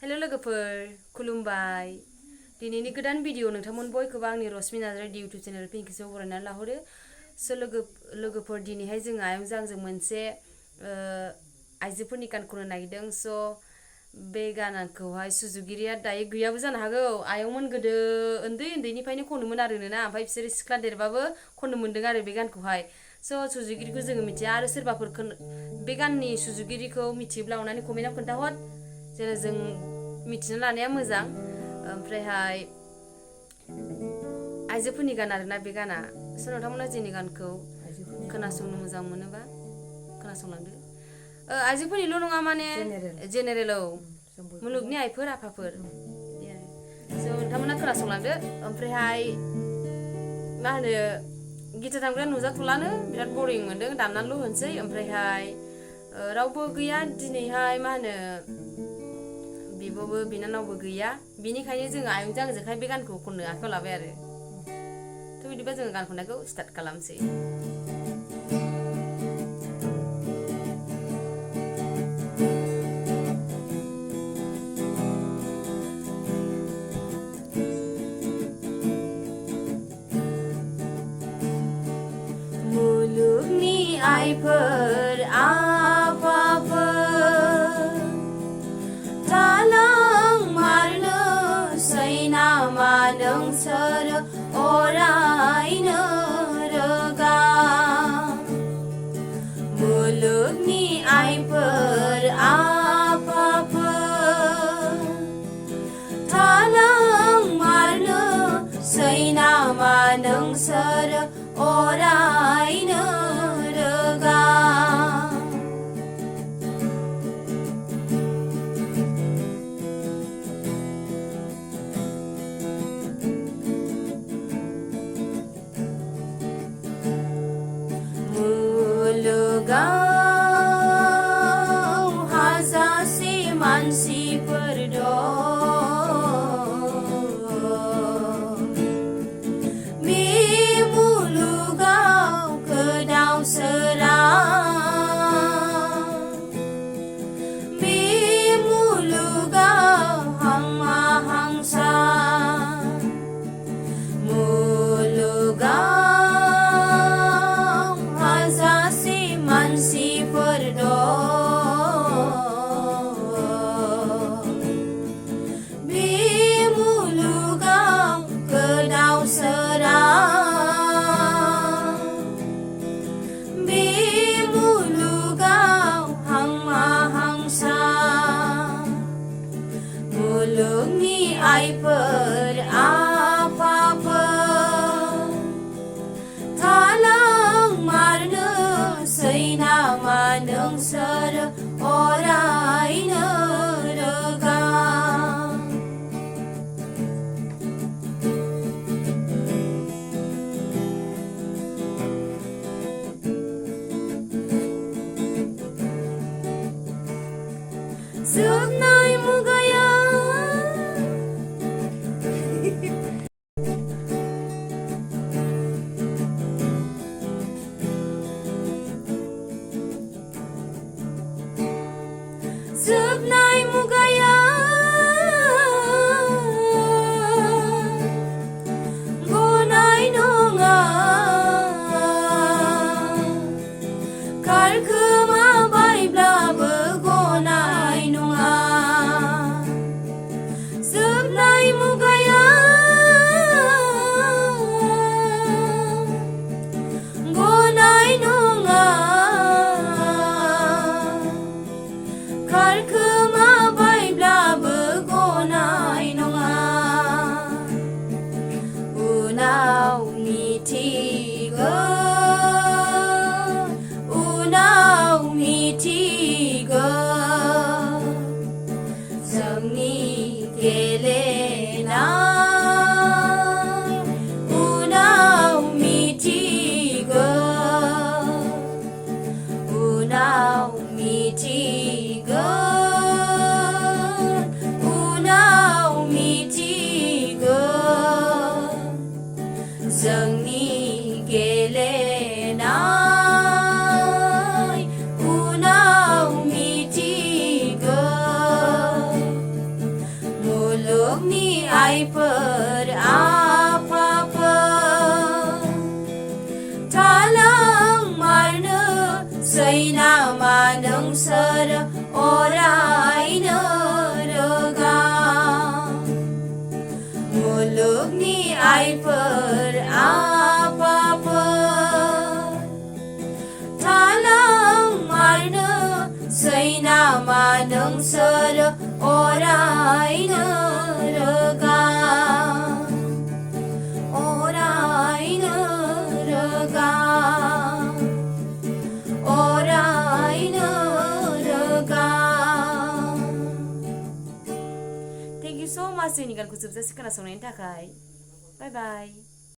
hello लोगोफोर खुलुमबाय दिनैनि गोदान भिडिअ नोंथांमोन बयखौबो आंनि रश्मि नार्जारी इउटुब चेनेल पिंकिसआव बरायनानै लाहरो स' लोगोफोर दिनैहाय जों आयंजों आंजों मोनसे आइजोफोरनि गान खननो नागिरदों स' बे गानखौहाय सुजुगिरिया दायो गैयाबो जानो हागौ आयंमोन गोदो उन्दैनिफ्रायनो खनोमोन आरो ना ओमफ्राय बिसोरो सिख्ला देरबाबो खननो मोन्दों आरो बे गानखौहाय स' सुजुगिरिखौ जोङो मिथिया आरो सोरबाफोर बे गाननि सुजुगिरिखौ मिथियोब्ला अननानै कमेन्टआव खोन्थाहर जेरै जों मिथिना लानाया मोजां ओमफ्रायहाय आइजोफोरनि गान आरोना बे गाना स' नोंथांमोना जोंनि गानखौ खोनासंनो मोजां मोनोबा खोनासंलांदो आइजोफोरनिल' नङा माने जेनेरेल मुलुगनि आइफोर आफाफोर बिदि आरो स' नोंथांमोना खोनासंलांदो ओमफ्रायहाय मा होनो गिटार दामग्राया नुजाथ'लानो बिराद बरिं मोनदों दामनानैल' होनोसै ओमफ्रायहाय रावबो गैया दिनैहाय मा होनो बिब'बो बिनानावबो गैया बिनिखायनो जोङो आयंजों आंजोंहाय बे गानखौ खननो आखायाव लाबाय आरो थ' बिदिबा जोङो गान खननायखौ स्टार्ट खालामसै मुलुगनि आइफोर आफाफोर थालां मारनोसै नामा नोंसोर अरायनो रोगा मुलुगनि आइफोर आफाफोर थालां मारनोसै नामा नोंसोर अरायनो रोगा मुलुगाव हाजासे मानसिफोर दं बे मुलुगाव गोदाव सोराव बे मुलुगाव हांमा हांसा मुलुगाव हाजासे मानसिफोर दं बे मुलुगाव गोदाव सोराव बे मुलुगाव हांमा हांसा मुलुगनि आइफोर आफाफोर थालां मारनोसै नामा नोंसोर अरायनो रोगा जोबनाय मुगाया जोबनाय मुगाया गनाय नङा खारखोमाबायब्लाबो गनाय नङा जोबनाय मुगाया गनाय नङा खारखोमाबाय आइफोर आफाफोर थालांमारनो सैनामा नोंसोर अरायनो रोगा मुलुगनि आइफोर आफाफोर थालांमारनो सैनामा नोंसोर अरायनो रोगा अरायनो रोगा अरायनो रोगा थेंक इउ स' माच जोंनि गानखौ जोबजासे खोनासंनायनि थाखाय बाय बाय